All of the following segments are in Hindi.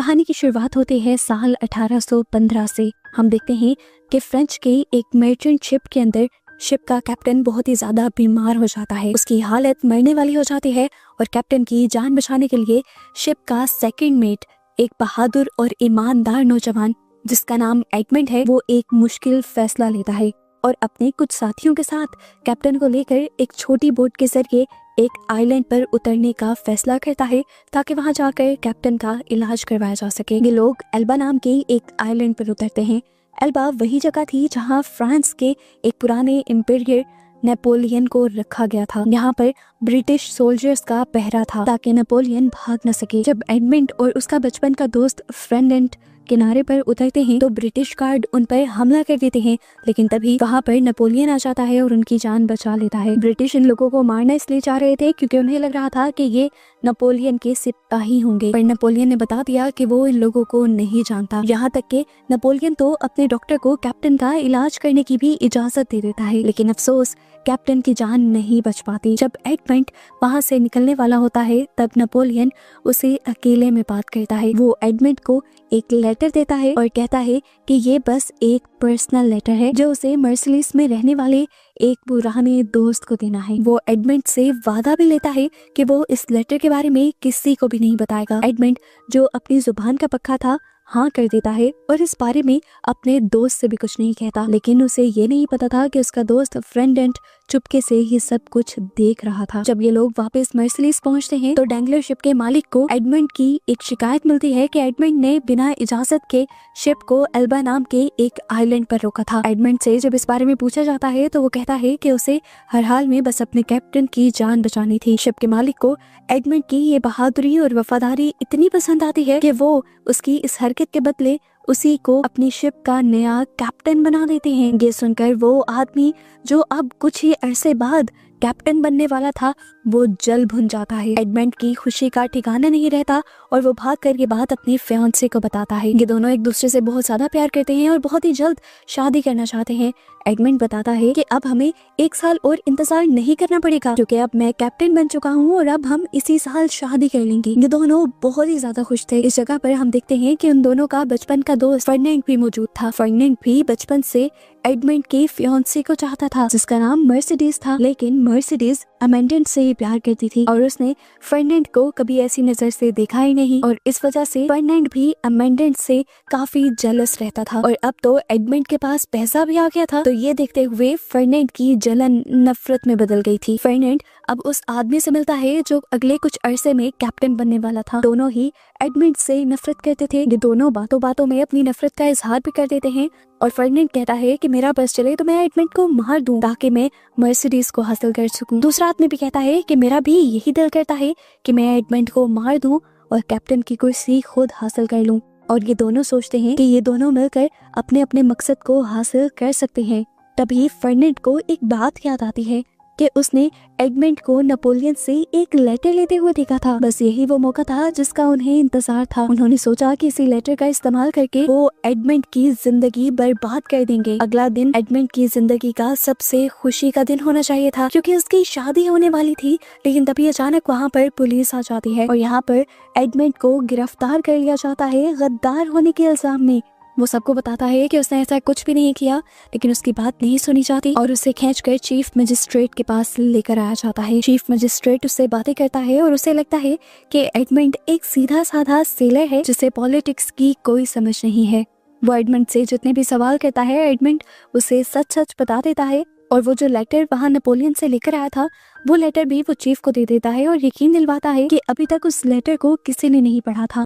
कहानी की शुरुआत होती है साल 1815 से। हम देखते हैं कि फ्रेंच के एक मर्चेंट शिप के अंदर शिप का कैप्टन बहुत ही ज्यादा बीमार हो जाता है। उसकी हालत मरने वाली हो जाती है और कैप्टन की जान बचाने के लिए शिप का सेकंड मेट, एक बहादुर और ईमानदार नौजवान जिसका नाम एडमंड है, वो एक मुश्किल फैसला लेता है और अपने कुछ साथियों के साथ कैप्टन को लेकर एक छोटी बोट के जरिए एक आइलैंड पर उतरने का फैसला करता है ताकि वहां जाकर कैप्टन का इलाज करवाया जा सके। ये लोग एल्बा नाम के एक आइलैंड पर उतरते हैं। एल्बा वही जगह थी जहां फ्रांस के एक पुराने एम्पायर नेपोलियन को रखा गया था। यहाँ पर ब्रिटिश सोल्जर्स का पहरा था ताकि नेपोलियन भाग न सके। जब एडमंड और उसका बचपन का दोस्त फ्रेंडेंट किनारे पर उतरते हैं तो ब्रिटिश गार्ड उन पर हमला कर देते हैं, लेकिन तभी वहाँ पर नेपोलियन आ जाता है और उनकी जान बचा लेता है। ब्रिटिश इन लोगों को मारना इसलिए चाह रहे थे क्योंकि उन्हें लग रहा था कि ये नेपोलियन के सिपाही होंगे, पर नेपोलियन ने बता दिया कि वो इन लोगों को नहीं जानता। यहाँ तक कि नेपोलियन तो अपने डॉक्टर को कैप्टन का इलाज करने की भी इजाजत दे देता है, लेकिन अफसोस कैप्टन की जान नहीं बच पाती। जब एडमंड वहाँ से निकलने वाला होता है तब नेपोलियन उसे अकेले में बात करता है। वो एडमंड को एक लेटर देता है और कहता है कि ये बस एक पर्सनल लेटर है जो उसे मर्सिलिस में रहने वाले एक पुराने दोस्त को देना है। वो एडमंड से वादा भी लेता है कि वो इस लेटर के बारे में किसी को भी नहीं बताएगा। एडमंड जो अपनी जुबान का पक्का था, हाँ कर देता है और इस बारे में अपने दोस्त से भी कुछ नहीं कहता, लेकिन उसे ये नहीं पता था कि उसका दोस्त फ्रेंडेंट चुपके से ये सब कुछ देख रहा था। जब ये लोग वापस मर्सिलिस पहुंचते हैं तो डैंगलर शिप के मालिक को एडमंड की एक शिकायत मिलती है कि एडमंड ने बिना इजाजत के शिप को एल्बा नाम के एक आइलैंड पर रोका था। एडमंड से जब इस बारे में पूछा जाता है तो वो कहता है कि उसे हर हाल में बस अपने कैप्टन की जान बचानी थी। शिप के मालिक को एडमंड की ये बहादुरी और वफादारी इतनी पसंद आती है कि वो उसकी इस हरकत के बदले उसी को अपनी शिप का नया कैप्टन बना देते हैं। ये सुनकर वो आदमी जो अब कुछ ही अरसे बाद कैप्टन बनने वाला था वो जल भुन जाता है। एडमंड की खुशी का ठिकाना नहीं रहता और वो भाग कर ये बात अपने फियांसे को बताता है। ये दोनों एक दूसरे से बहुत ज्यादा प्यार करते हैं और बहुत ही जल्द शादी करना चाहते हैं। एडमंड बताता है कि अब हमें 1 साल और इंतजार नहीं करना पड़ेगा क्योंकि अब मैं कैप्टन बन चुका हूँ और अब हम इसी साल शादी कर लेंगे। ये दोनों बहुत ही ज्यादा खुश थे। इस जगह पर हम देखते हैं कि उन दोनों का बचपन का दोस्त फर्डिनेंड भी मौजूद था। फर्डिनेंड भी बचपन से एडमंड के फियांसे को चाहता था जिसका नाम मर्सिडीज था, लेकिन मर्सिडीज अमेंडेंट से ही प्यार करती थी और उसने फर्डिनेंड को कभी ऐसी नजर से देखा ही नहीं और इस वजह से फर्डिनेंड भी अमेंडेंट से काफी जेलस रहता था। और अब तो एडमंड के पास पैसा भी आ गया था तो ये देखते हुए फर्डिनेंड की जलन नफरत में बदल गई थी। फर्डिनेंड अब उस आदमी से मिलता है जो अगले कुछ अरसे में कैप्टन बनने वाला था। दोनों ही एडमंड से नफरत करते थे। ये दोनों बातों बातों में अपनी नफरत का इजहार भी कर देते हैं और फर्डिनेंड कहता है कि मेरा बस चले तो मैं एडमंड को मार दूं ताकि मैं मर्सिडीज को हासिल कर सकूं। दूसरा आदमी भी कहता है कि मेरा भी यही दिल करता है कि मैं एडमंड को मार दूं और कैप्टन की कुर्सी खुद हासिल कर लूं। और ये दोनों सोचते हैं कि ये दोनों मिलकर अपने अपने मकसद को हासिल कर सकते हैं। तभी फर्डिनेंड को एक बात याद आती है कि उसने एडमंड को नेपोलियन से एक लेटर लेते हुए देखा था। बस यही वो मौका था जिसका उन्हें इंतजार था। उन्होंने सोचा कि इसी लेटर का इस्तेमाल करके वो एडमंड की जिंदगी बर्बाद कर देंगे। अगला दिन एडमंड की जिंदगी का सबसे खुशी का दिन होना चाहिए था क्योंकि उसकी शादी होने वाली थी, लेकिन तभी अचानक वहाँ पर पुलिस आ जाती है और यहाँ पर एडमंड को गिरफ्तार कर लिया जाता है गद्दार होने के इल्जाम में। वो सबको बताता है कि उसने ऐसा कुछ भी नहीं किया, लेकिन उसकी बात नहीं सुनी जाती और उसे खींचकर चीफ मजिस्ट्रेट के पास लेकर आया जाता है। चीफ मजिस्ट्रेट उससे बातें करता है और उसे लगता है कि एडमंड एक सीधा साधा सेलर है जिसे पॉलिटिक्स की कोई समझ नहीं है। वो एडमंड से जितने भी सवाल करता है एडमंड उसे सच सच बता देता है और वो जो लेटर वहाँ नेपोलियन से लेकर आया था वो लेटर भी वो चीफ को दे देता है और यकीन दिलवाता है कि अभी तक उस लेटर को किसी ने नहीं पढ़ा था।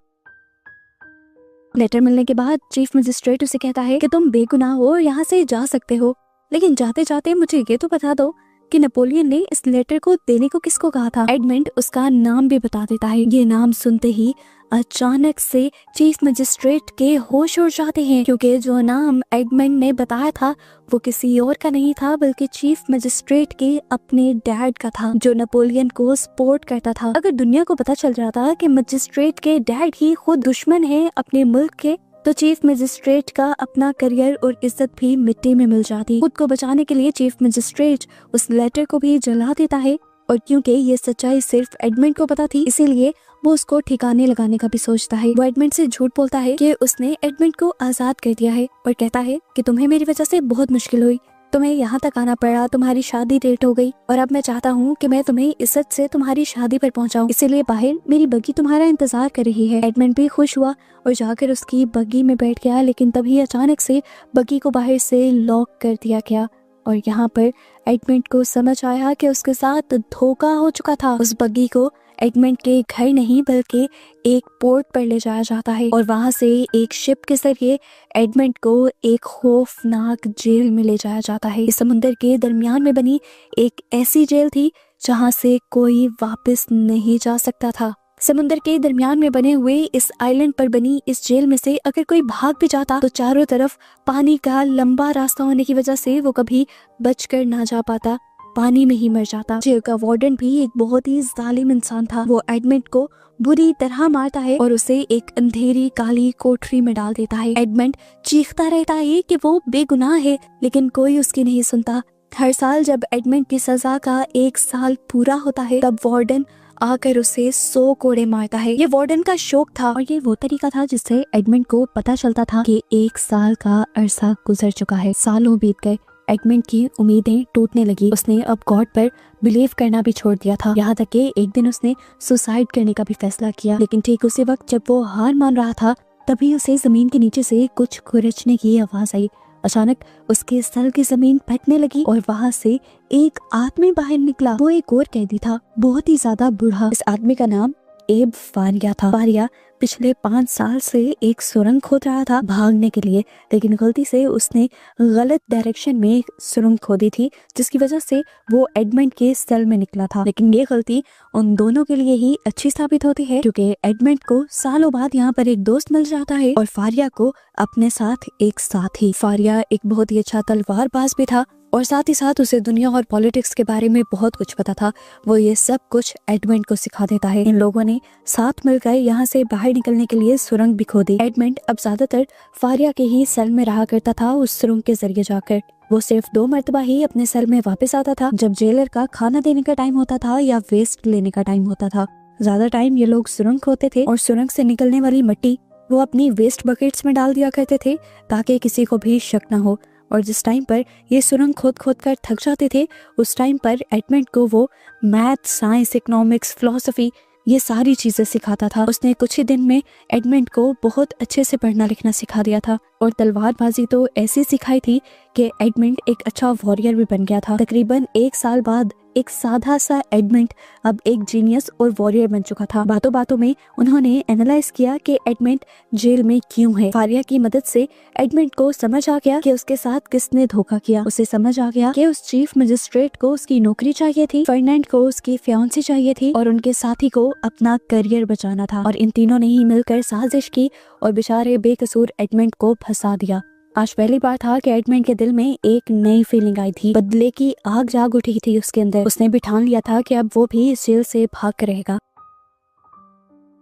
लेटर मिलने के बाद चीफ मजिस्ट्रेट उसे कहता है कि तुम बेगुनाह हो और यहाँ से जा सकते हो, लेकिन जाते जाते मुझे ये तो बता दो कि नेपोलियन ने इस लेटर को देने को किसको कहा था। एडमंड उसका नाम भी बता देता है। ये नाम सुनते ही अचानक से चीफ मजिस्ट्रेट के होश उड़ जाते हैं क्योंकि जो नाम एडमंड ने बताया था वो किसी और का नहीं था बल्कि चीफ मजिस्ट्रेट के अपने डैड का था जो नेपोलियन को सपोर्ट करता था। अगर दुनिया को पता चल जाता कि मजिस्ट्रेट के डैड ही खुद दुश्मन है अपने मुल्क के तो चीफ मजिस्ट्रेट का अपना करियर और इज्जत भी मिट्टी में मिल जाती। खुद को बचाने के लिए चीफ मजिस्ट्रेट उस लेटर को भी जला देता है और क्योंकि ये सच्चाई सिर्फ एडमंड को पता थी, इसीलिए वो उसको ठिकाने लगाने का भी सोचता है। वो एडमंड से झूठ बोलता है कि उसने एडमंड को आजाद कर दिया है और कहता है कि तुम्हें मेरी वजह से बहुत मुश्किल हुई, तुम्हें यहाँ तक आना पड़ा, तुम्हारी शादी लेट हो गई और अब मैं चाहता हूँ कि मैं तुम्हें इज्जत से तुम्हारी शादी पर पहुँचाऊँ, इसीलिए बाहर मेरी बग्गी तुम्हारा इंतजार कर रही है। एडमंड भी खुश हुआ और जाकर उसकी बग्गी में बैठ गया, लेकिन तभी अचानक से बग्गी को बाहर से लॉक कर दिया गया और यहाँ पर एडमंड को समझ आया कि उसके साथ धोखा हो चुका था। उस बग्गी को एडमंड के घर नहीं बल्कि एक पोर्ट पर ले जाया जाता है और वहां से एक शिप के जरिए एडमंड को एक खौफनाक जेल में ले जाया जाता है। इस समुंदर के दरमियान में बनी एक ऐसी जेल थी जहां से कोई वापस नहीं जा सकता था। समुंदर के दरमियान में बने हुए इस आइलैंड पर बनी इस जेल में से अगर कोई भाग भी जाता तो चारों तरफ पानी का लंबा रास्ता होने की वजह से वो कभी बचकर ना जा पाता, पानी में ही मर जाता। जेल का वार्डन भी एक बहुत ही जालिम इंसान था। वो एडमंड को बुरी तरह मारता है और उसे एक अंधेरी काली कोठरी में डाल देता है। एडमंड चीखता रहता है कि वो बेगुनाह है, लेकिन कोई उसकी नहीं सुनता। हर साल जब एडमंड की सजा का 1 साल पूरा होता है तब वार्डन आकर उसे 100 कोड़े मारता है। ये वार्डन का शौक था और ये वो तरीका था जिससे एडमंड को पता चलता था कि 1 साल का अरसा गुजर चुका है। सालों बीत गए, एडमंड की उम्मीदें टूटने लगी। उसने अब गॉड पर बिलीव करना भी छोड़ दिया था, यहाँ तक कि एक दिन उसने सुसाइड करने का भी फैसला किया। लेकिन ठीक उसी वक्त जब वो हार मान रहा था तभी उसे जमीन के नीचे से कुछ खुरचने की आवाज आई। अचानक उसके सर की जमीन फटने लगी और वहाँ से एक आदमी बाहर निकला। वो एक और कैदी था, बहुत ही ज्यादा बूढ़ा। इस आदमी का नाम एब फारिया था। फारिया पिछले 5 साल से एक सुरंग खोद रहा था भागने के लिए, लेकिन गलती से उसने गलत डायरेक्शन में एक सुरंग खोदी थी जिसकी वजह से वो एडमंड के सेल में निकला था। लेकिन ये गलती उन दोनों के लिए ही अच्छी साबित होती है क्योंकि एडमंड को सालों बाद यहाँ पर एक दोस्त मिल जाता है और फारिया को अपने साथ एक साथी। फारिया एक बहुत ही अच्छा तलवारबाज भी था और साथ ही साथ उसे दुनिया और पॉलिटिक्स के बारे में बहुत कुछ पता था। वो ये सब कुछ एडमंड को सिखा देता है। इन लोगों ने साथ मिलकर यहाँ से बाहर निकलने के लिए सुरंग भी खोदी। एडमंड अब ज्यादातर फारिया के ही सेल में रहा करता था उस सुरंग के जरिए जाकर। वो सिर्फ 2 मरतबा ही अपने सेल में वापस आता था, जब जेलर का खाना देने का टाइम होता था या वेस्ट लेने का टाइम होता था। ज्यादा टाइम ये लोग सुरंग खोदते थे और सुरंग से निकलने वाली मिट्टी वो अपनी वेस्ट बकेट्स में डाल दिया करते थे ताकि किसी को भी शक न हो। और जिस टाइम पर ये सुरंग खोद खोद कर थक जाते थे उस टाइम पर एडमंड को वो मैथ, साइंस, इकोनॉमिक्स, फिलॉसफी ये सारी चीजें सिखाता था। उसने कुछ ही दिन में एडमंड को बहुत अच्छे से पढ़ना लिखना सिखा दिया था और तलवारबाजी तो ऐसी सिखाई थी कि एडमंड एक अच्छा वॉरियर भी बन गया था। तकरीबन 1 साल बाद एक सादा सा एडमंड अब एक जीनियस और वॉरियर बन चुका था। बातों बातों में उन्होंने एनालाइज किया कि एडमंड जेल में क्यों है। फारिया की मदद से एडमंड को समझ आ गया कि उसके साथ किसने धोखा किया। उसे समझ आ गया कि उस चीफ मजिस्ट्रेट को उसकी नौकरी चाहिए थी, फर्नांड को उसकी फियांसी चाहिए थी और उनके साथी को अपना करियर बचाना था। और इन तीनों ने ही मिलकर साजिश की और बेचारे बेकसूर एडमंड को फंसा दिया। आज पहली बार था कि एडमंड के दिल में एक नई फीलिंग आई थी। बदले की आग जाग उठी थी उसके अंदर। उसने भी ठान लिया था कि अब वो भी इस जेल से भाग कर रहेगा।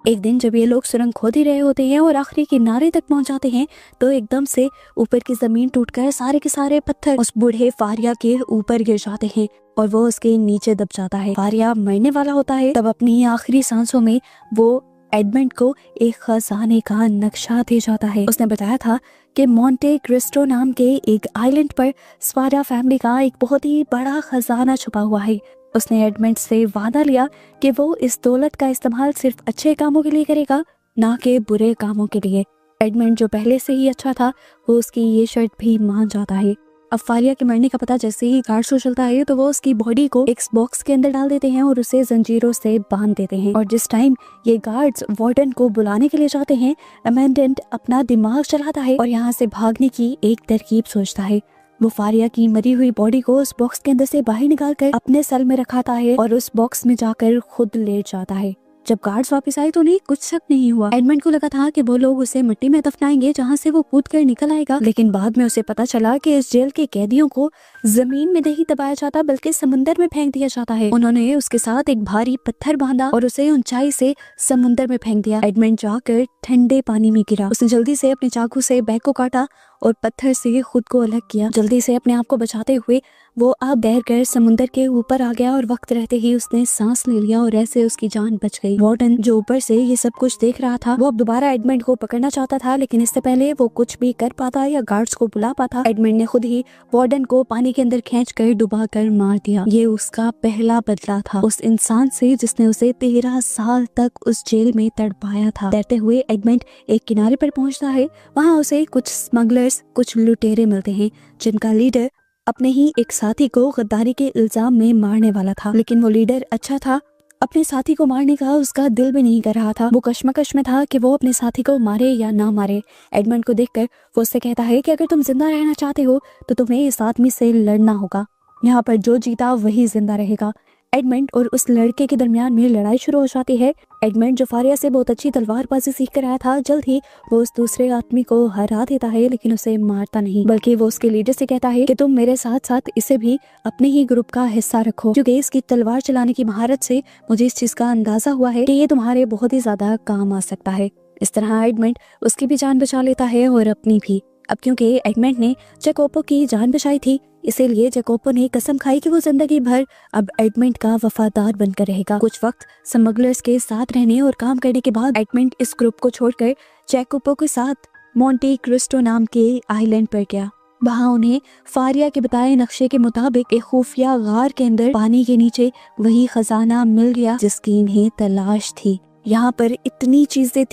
एक दिन जब ये लोग सुरंग खोद ही रहे होते हैं और आखिरी किनारे तक पहुंच जाते हैं तो एकदम से ऊपर की जमीन टूटकर सारे के सारे पत्थर उस बूढ़े फारिया के ऊपर गिर जाते हैं और वो उसके नीचे दब जाता है। फारिया मरने वाला होता है तब अपनी आखिरी सांसों में वो एडमंड को एक खजाने का नक्शा दे जाता है। उसने बताया था कि मोंटे क्रिस्टो नाम के एक आइलैंड पर स्वारा फैमिली का एक बहुत ही बड़ा खजाना छुपा हुआ है। उसने एडमंड से वादा लिया कि वो इस दौलत का इस्तेमाल सिर्फ अच्छे कामों के लिए करेगा, ना कि बुरे कामों के लिए। एडमंड जो पहले से ही अच्छा था वो उसकी ये शर्त भी मान जाता है। अब फारिया के मरने का पता जैसे ही गार्ड्स को चलता है तो वो उसकी बॉडी को एक बॉक्स के अंदर डाल देते हैं और उसे जंजीरों से बांध देते हैं। और जिस टाइम ये गार्ड्स वार्डन को बुलाने के लिए जाते हैं, अमेंडेंट अपना दिमाग चलाता है और यहाँ से भागने की एक तरकीब सोचता है। वो फारिया की मरी हुई बॉडी को उस बॉक्स के अंदर से बाहर निकाल कर अपने सेल में रखाता है और उस बॉक्स में जाकर खुद लेट जाता है। जब गार्ड्स वापस आए तो उन्हें कुछ शक नहीं हुआ। एडमंड को लगा था कि वो लोग उसे मिट्टी में दफनाएंगे जहाँ से वो कूद कर निकल आएगा, लेकिन बाद में उसे पता चला कि इस जेल के कैदियों को जमीन में नहीं दबाया जाता बल्कि समुंदर में फेंक दिया जाता है। उन्होंने उसके साथ एक भारी पत्थर बांधा और उसे ऊंचाई से समुंदर में फेंक दिया। एडमंड जाकर ठंडे पानी में गिरा। उसने जल्दी से अपने चाकू से बैक को काटा और पत्थर से खुद को अलग किया। जल्दी से अपने आप को बचाते हुए वो अब तैरकर समुंदर के ऊपर आ गया और वक्त रहते ही उसने सांस ले लिया और ऐसे उसकी जान बच गई। वार्डन जो ऊपर से ये सब कुछ देख रहा था, वो अब दोबारा एडमंड को पकड़ना चाहता था, लेकिन इससे पहले वो कुछ भी कर पाता या गार्ड्स को बुला पाता, एडमंड ने खुद ही वार्डन को पानी के अंदर खींचकर डुबा कर मार दिया। ये उसका पहला बदला था उस इंसान से जिसने उसे 13 साल तक उस जेल में तड़पाया था। तैरते हुए एडमंड एक किनारे पर पहुंचता है। वहाँ उसे कुछ स्मगलर्स, कुछ लुटेरे मिलते हैं जिनका लीडर अपने ही एक साथी को गद्दारी के इल्जाम में मारने वाला था, लेकिन वो लीडर अच्छा था, अपने साथी को मारने का उसका दिल भी नहीं कर रहा था। वो कश्मकश में था कि वो अपने साथी को मारे या ना मारे। एडमंड को देखकर वो उससे कहता है कि अगर तुम जिंदा रहना चाहते हो तो तुम्हें इस आदमी से लड़ना होगा। यहाँ पर जो जीता वही जिंदा रहेगा। एडमंड और उस लड़के के दरमियान में लड़ाई शुरू हो जाती है। एडमंड जो फारिया से बहुत अच्छी तलवारबाजी सीख कर आया था, जल्द ही वो उस दूसरे आदमी को हरा देता है, लेकिन उसे मारता नहीं, बल्कि वो उसके लीडर से कहता है कि तुम मेरे साथ साथ इसे भी अपने ही ग्रुप का हिस्सा रखो, क्योंकि इसकी तलवार चलाने की महारत से मुझे इस चीज का अंदाजा हुआ है कि ये तुम्हारे बहुत ही ज्यादा काम आ सकता है। इस तरह एडमंड उसकी भी जान बचा लेता है और अपनी भी। अब क्योंकि एडमंड ने जैकोबो की जान बचाई थी, इसीलिए जैकोबो ने कसम खाई कि वो जिंदगी भर अब एडमंड का वफादार बनकर रहेगा। कुछ वक्त स्मगलर्स के साथ रहने और काम करने के बाद एडमंड इस ग्रुप को छोड़कर जैकोबो के साथ मोंटे क्रिस्टो नाम के आइलैंड पर गया। वहाँ उन्हें फारिया के बताए नक्शे के मुताबिक एक खुफिया गार के अंदर पानी के नीचे वही खजाना मिल गया जिसकी इन्हें तलाश थी। यहाँ पर इतनी चीजें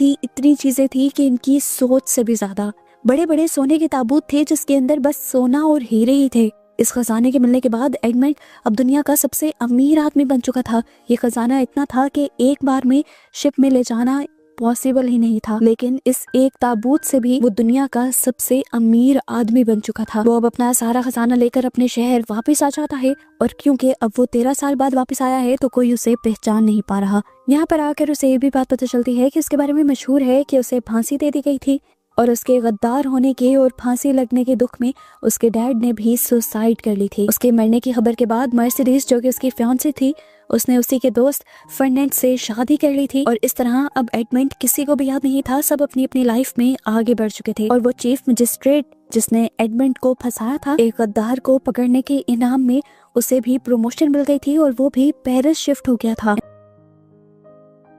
थी कि इनकी सोच से भी ज्यादा बड़े बड़े सोने के ताबूत थे जिसके अंदर बस सोना और हीरे ही थे। इस खजाने के मिलने के बाद एडमंड अब दुनिया का सबसे अमीर आदमी बन चुका था। ये खजाना इतना था कि एक बार में शिप में ले जाना पॉसिबल ही नहीं था, लेकिन इस एक ताबूत से भी वो दुनिया का सबसे अमीर आदमी बन चुका था। वो अब अपना सारा खजाना लेकर अपने शहर वापस आ जाता है, और क्योंकि अब वो 13 साल बाद वापस आया है तो कोई उसे पहचान नहीं पा रहा। यहाँ पर आकर उसे ये भी बात पता चलती है कि उसके बारे में मशहूर है कि उसे फांसी दे दी गई थी, और उसके गद्दार होने के और फांसी लगने के दुख में उसके डैड ने भी सुसाइड कर ली थी। उसके मरने की खबर के बाद मर्सिडीज जो कि उसकी फियांसी थी, उसने उसी के दोस्त फर्नांड से शादी कर ली थी। और इस तरह अब एडमंड किसी को भी याद नहीं था, सब अपनी अपनी लाइफ में आगे बढ़ चुके थे। और वो चीफ मजिस्ट्रेट जिसने एडमंड को फंसाया था, एक गद्दार को पकड़ने के इनाम में उसे भी प्रमोशन मिल गई थी और वो भी पेरिस शिफ्ट हो गया था।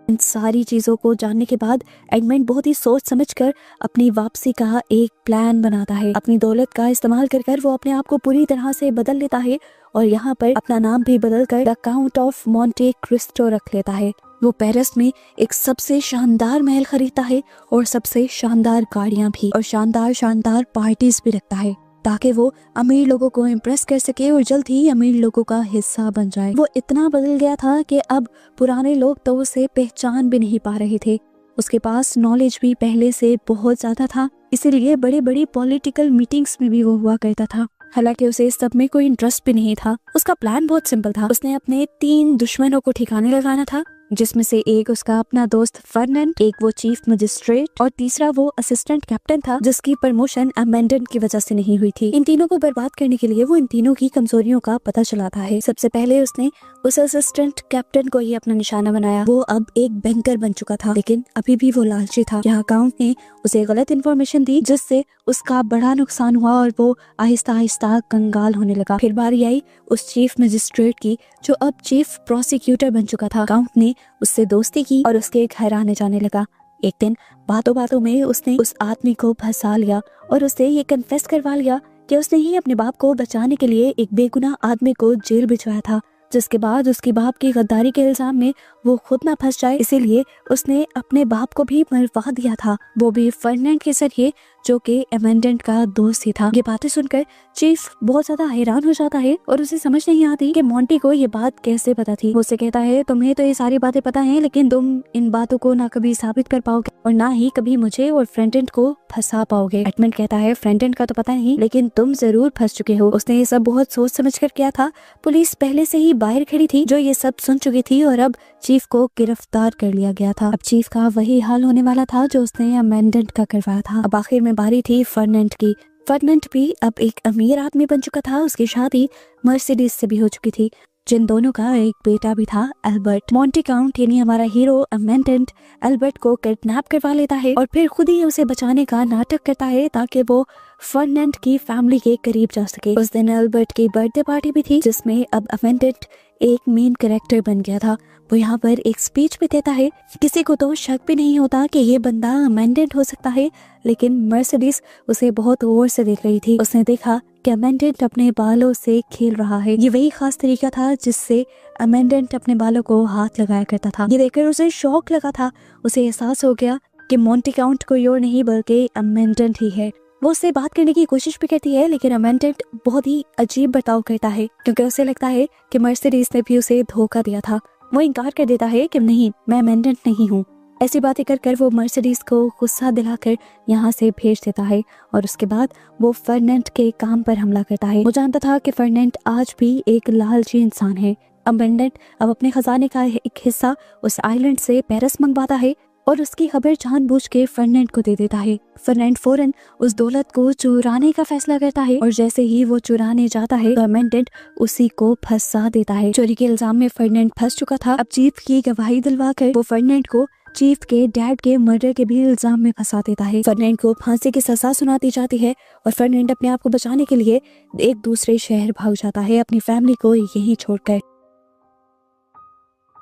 इन सारी चीजों को जानने के बाद एडमंड बहुत ही सोच समझकर अपनी वापसी का एक प्लान बनाता है। अपनी दौलत का इस्तेमाल कर वो अपने आप को पूरी तरह से बदल लेता है और यहाँ पर अपना नाम भी बदलकर the count of Monte Cristo रख लेता है। वो पेरिस में एक सबसे शानदार महल खरीदता है और सबसे शानदार गाड़ियां भी, और शानदार पार्टीज भी रखता है, ताकि वो अमीर लोगों को इम्प्रेस कर सके और जल्द ही अमीर लोगों का हिस्सा बन जाए। वो इतना बदल गया था कि अब पुराने लोग तो उसे पहचान भी नहीं पा रहे थे। उसके पास नॉलेज भी पहले से बहुत ज्यादा था, इसीलिए बड़ी बड़ी पॉलिटिकल मीटिंग्स में भी वो हुआ करता था। हालांकि उसे इस सब में कोई इंटरेस्ट भी नहीं था। उसका प्लान बहुत सिंपल था। उसने अपने 3 दुश्मनों को ठिकाने लगाना था, जिसमें से एक उसका अपना दोस्त फर्नांड, एक वो चीफ मजिस्ट्रेट और तीसरा वो असिस्टेंट कैप्टन था जिसकी प्रमोशन अमेंडन की वजह से नहीं हुई थी। इन तीनों को बर्बाद करने के लिए वो इन तीनों की कमजोरियों का पता चलाता है। सबसे पहले उसने उस असिस्टेंट कैप्टन को ही अपना निशाना बनाया। वो अब एक बैंकर बन चुका था, लेकिन अभी भी वो लालची था। यहाँ काउंट ने उसे गलत इन्फॉर्मेशन दी जिससे उसका बड़ा नुकसान हुआ और वो आहिस्ता आहिस्ता कंगाल होने लगा। फिर बारी आई उस चीफ मजिस्ट्रेट की जो अब चीफ प्रोसिक्यूटर बन चुका था। काउंट ने उससे दोस्ती की और उसके घर आने जाने लगा। एक दिन बातों बातों में उसने उस आदमी को फंसा लिया और उससे ये कन्फेस करवा लिया कि उसने ही अपने बाप को बचाने के लिए एक बेगुनाह आदमी को जेल भिजवाया था, जिसके बाद उसके बाप की गद्दारी के इल्जाम में वो खुद ना फंस जाए, इसीलिए उसने अपने बाप को भी मरवा दिया था, वो भी फर्नांड के जरिए जो कि अमेंडेंट का दोस्त ही था। ये बातें सुनकर चीफ बहुत ज्यादा हैरान हो जाता है और उसे समझ नहीं आती कि मोंटी को ये बात कैसे पता थी। वो उसे कहता है तुम्हें तो ये सारी बातें पता हैं, लेकिन तुम इन बातों को ना कभी साबित कर पाओगे और ना ही कभी मुझे और फ्रेंडेंट को फंसा पाओगे। एडमंड कहता है फ्रेंडेंट का तो पता नहीं, लेकिन तुम जरूर फंस चुके हो। उसने ये सब बहुत सोच समझ कर किया था। पुलिस पहले से ही बाहर खड़ी थी जो ये सब सुन चुकी थी और अब चीफ को गिरफ्तार कर लिया गया था। अब चीफ का वही हाल होने वाला था जो उसने अमेंडेंट का करवाया था। अब आखिर में बारी थी फर्नांड की। फर्नांड भी अब एक अमीर आदमी बन चुका था। उसकी शादी मर्सिडीज से भी हो चुकी थी जिन दोनों का एक बेटा भी था, एल्बर्ट। मोंटी काउंट यानी हमारा हीरो अमेंडेंट एल्बर्ट को किडनैप करवा लेता है और फिर खुद ही उसे बचाने का नाटक करता है ताकि वो फर्डिनेंड की फैमिली के करीब जा सके। उस दिन एल्बर्ट की बर्थडे पार्टी भी थी जिसमें अब अमेंडेंट एक मेन कैरेक्टर बन गया था। वो यहाँ पर एक स्पीच भी देता है। किसी को तो शक भी नहीं होता कि ये बंदा अमेंडेंट हो सकता है, लेकिन मर्सिडीज उसे बहुत गौर से देख रही थी। उसने देखा कि अमेंडेंट अपने बालों से खेल रहा है। ये वही खास तरीका था जिससे अमेंडेंट अपने बालों को हाथ लगाया करता था। ये देखकर उसे शौक लगा था। उसे एहसास हो गया कि मोंटी काउंट कोई और नहीं बल्कि अमेंडेंट ही है। वो उससे बात करने की कोशिश भी करती है, लेकिन अमेंडेंट बहुत ही अजीब बर्ताव करता है क्योंकि उसे लगता है कि मर्सिडीज ने भी उसे धोखा दिया था। वो इनकार कर देता है कि नहीं, मैं अमेंडेंट नहीं हूँ। ऐसी बातें कर वो मर्सिडीज को गुस्सा दिलाकर यहाँ से भेज देता है और उसके बाद वो फर्डिनेंड के काम पर हमला करता है। वो जानता था कि फर्डिनेंड आज भी एक लालची इंसान है। अमेंडेंट अब अपने खजाने का एक हिस्सा उस आइलैंड से पेरिस मंगवाता है और उसकी खबर जानबूझ के फर्डिनेंड को दे देता है। फर्डिनेंड फौरन उस दौलत को चुराने का फैसला करता है और जैसे ही वो चुराने जाता है तो अमेंडेंट उसी को फंसा देता है। चोरी के इल्जाम में फर्डिनेंड फंस चुका था। अब चीफ की गवाही दिलवाकर वो फर्डिनेंड को चीफ के डैड के मर्डर के भी इल्जाम में फंसा देता है। फर्डिनेंड को फांसी की सजा सुनाती जाती है और फर्डिनेंड अपने आप को बचाने के लिए एक दूसरे शहर भाग जाता है, अपनी फैमिली को यहीं छोड़कर।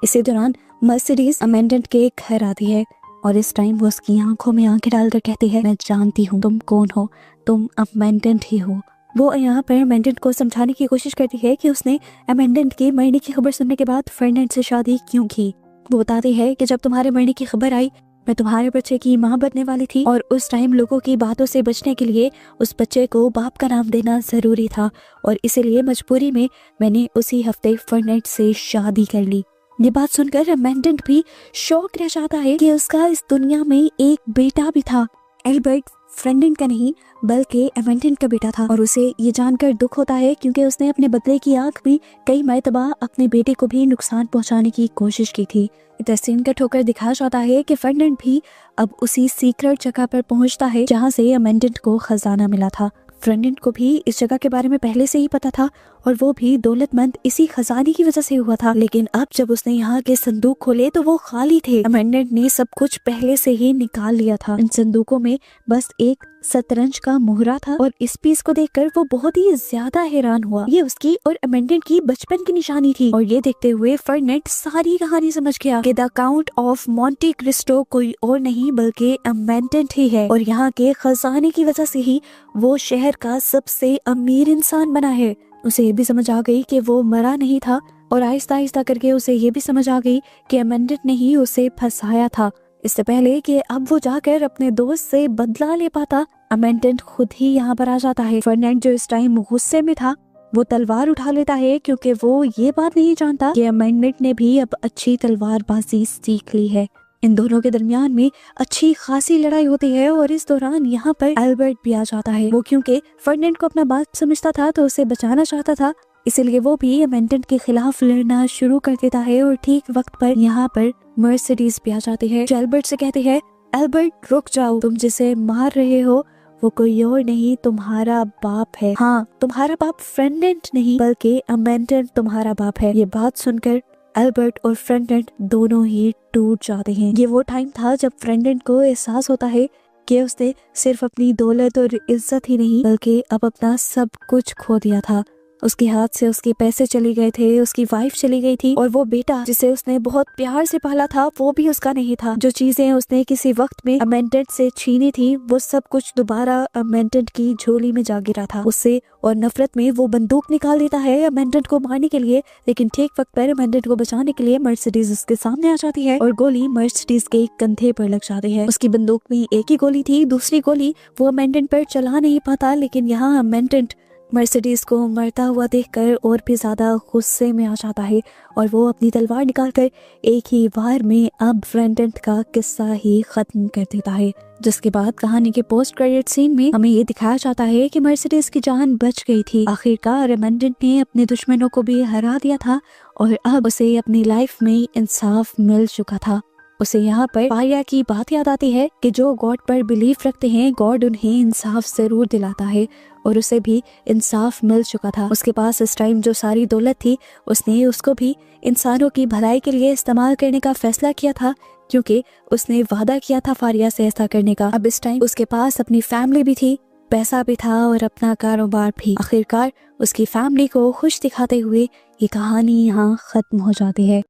इसी दौरान मर्सिडीज अमेंडेंट के घर आती है और इस टाइम वो उसकी आंखों में आंखें डालकर कहती है, मैं जानती हूँ तुम कौन हो, तुम अमेंडेंट ही हो। वो यहाँ पर अमेंडेंट को समझाने की कोशिश करती है कि उसने अमेंडेंट के मरने की खबर सुनने के बाद फर्डिनेंड से शादी क्यों की। वो बताती है कि जब तुम्हारे मरने की खबर आई मैं तुम्हारे बच्चे की माँ बनने वाली थी और उस टाइम लोगों की बातों से बचने के लिए उस बच्चे को बाप का नाम देना जरूरी था और इसीलिए मजबूरी में मैंने उसी हफ्ते फर्डिनेंड से शादी कर ली। ये बात सुनकर अमेंडेंट भी शौक रह जाता है कि उसका इस दुनिया में एक बेटा भी था। एल्बर्ट फर्डिनेंड का नहीं बल्कि अमेंडेंट का बेटा था और उसे ये जानकर दुख होता है क्योंकि उसने अपने बदले की आंख भी कई मर्तबा अपने बेटे को भी नुकसान पहुंचाने की कोशिश की थी। तस्वीर का ठोकर दिखाया जाता है कि फर्डिनेंड भी अब उसी सीक्रेट जगह पर पहुंचता है जहां से अमेंडेंट को खजाना मिला था। फर्डिनेंड को भी इस जगह के बारे में पहले से ही पता था और वो भी दौलतमंद इसी खजाने की वजह से हुआ था, लेकिन अब जब उसने यहाँ के संदूक खोले तो वो खाली थे। अमेंडेंट ने सब कुछ पहले से ही निकाल लिया था। इन संदूकों में बस एक शतरंज का मोहरा था और इस पीस को देखकर वो बहुत ही ज्यादा हैरान हुआ। ये उसकी और अमेंडेंट की बचपन की निशानी थी और ये देखते हुए फर्डिनेंड सारी कहानी समझ गया कि the count of Monte Cristo कोई और नहीं बल्कि अमेंडेंट ही है और यहाँ के खजाने की वजह से ही वो शहर का सबसे अमीर इंसान बना है। उसे ये भी समझ आ गई कि वो मरा नहीं था और आहिस्ता आहिस्ता करके उसे ये भी समझ आ गई कि अमेंडेंट ने ही उसे फंसाया था। इससे पहले कि अब वो जाकर अपने दोस्त से बदला ले पाता, अमेंडेंट खुद ही यहाँ पर आ जाता है। फर्डिनेंड जो इस टाइम गुस्से में था वो तलवार उठा लेता है क्योंकि वो ये बात नहीं जानता कि अमेंडेंट ने भी अब अच्छी तलवारबाजी सीख ली है। इन दोनों के दरमियान में अच्छी खासी लड़ाई होती है और इस दौरान यहाँ पर एल्बर्ट भी आ जाता है। वो क्योंकि फर्डिनेंड को अपना बात समझता था तो उसे बचाना चाहता था, इसीलिए वो भी अमेंडेंट के खिलाफ लड़ना शुरू कर देता है और ठीक वक्त पर यहाँ पर मर्सिडीज भी आ जाती है जो एल्बर्ट से कहती है, एल्बर्ट रुक जाओ, तुम जिसे मार रहे हो वो कोई और नहीं तुम्हारा बाप है। हाँ, तुम्हारा बाप फर्डिनेंड नहीं बल्कि अमेंडेंट तुम्हारा बाप है। ये बात सुनकर एल्बर्ट और फर्डिनेंड दोनों ही टूट जाते हैं। ये वो टाइम था जब फर्डिनेंड को एहसास होता है कि उसने सिर्फ अपनी दौलत और इज्जत ही नहीं बल्कि अब अपना सब कुछ खो दिया था। उसके हाथ से उसके पैसे चले गए थे, उसकी वाइफ चली गई थी और वो बेटा जिसे उसने बहुत प्यार से पाला था वो भी उसका नहीं था। जो चीजें उसने किसी वक्त में अमेंडेंट से छीनी थी वो सब कुछ दोबारा अमेंडेंट की झोली में जा गिरा था। उससे और नफरत में वो बंदूक निकाल देता है अमेंडेंट को मारने के लिए, लेकिन ठीक वक्त पर अमेंडेंट को बचाने के लिए मर्सिडीज उसके सामने आ जाती है और गोली मर्सिडीज के कंधे पर लग जाती है। उसकी बंदूक में एक ही गोली थी, दूसरी गोली वो अमेंडेंट पर चला नहीं पाता, लेकिन यहाँ अमेंडेंट मर्सिडीज को मरता हुआ देखकर और भी ज्यादा गुस्से में आ जाता है और वो अपनी तलवार निकालकर एक ही वार में अब फर्डिनेंड का किस्सा ही खत्म कर देता है। जिसके बाद कहानी के पोस्ट क्रेडिट सीन में हमें ये दिखाया जाता है कि मर्सिडीज की जान बच गई थी। आखिरकार अमेंडेंट ने अपने दुश्मनों को भी हरा दिया था और अब उसे अपनी लाइफ में इंसाफ मिल चुका था। उसे यहाँ पर फारिया की बात याद आती है कि जो गॉड पर बिलीफ रखते हैं, गॉड उन्हें इंसाफ जरूर दिलाता है, और उसे भी इंसाफ मिल चुका था। उसके पास इस टाइम जो सारी दौलत थी, उसने उसको भी इंसानों की भलाई के लिए इस्तेमाल करने का फैसला किया था, क्योंकि उसने वादा किया था फारिया से ऐसा करने का। अब इस टाइम उसके पास अपनी फैमिली भी थी, पैसा भी था और अपना कारोबार भी। आखिरकार उसकी फैमिली को खुश दिखाते हुए ये कहानी यहाँ खत्म हो जाती है।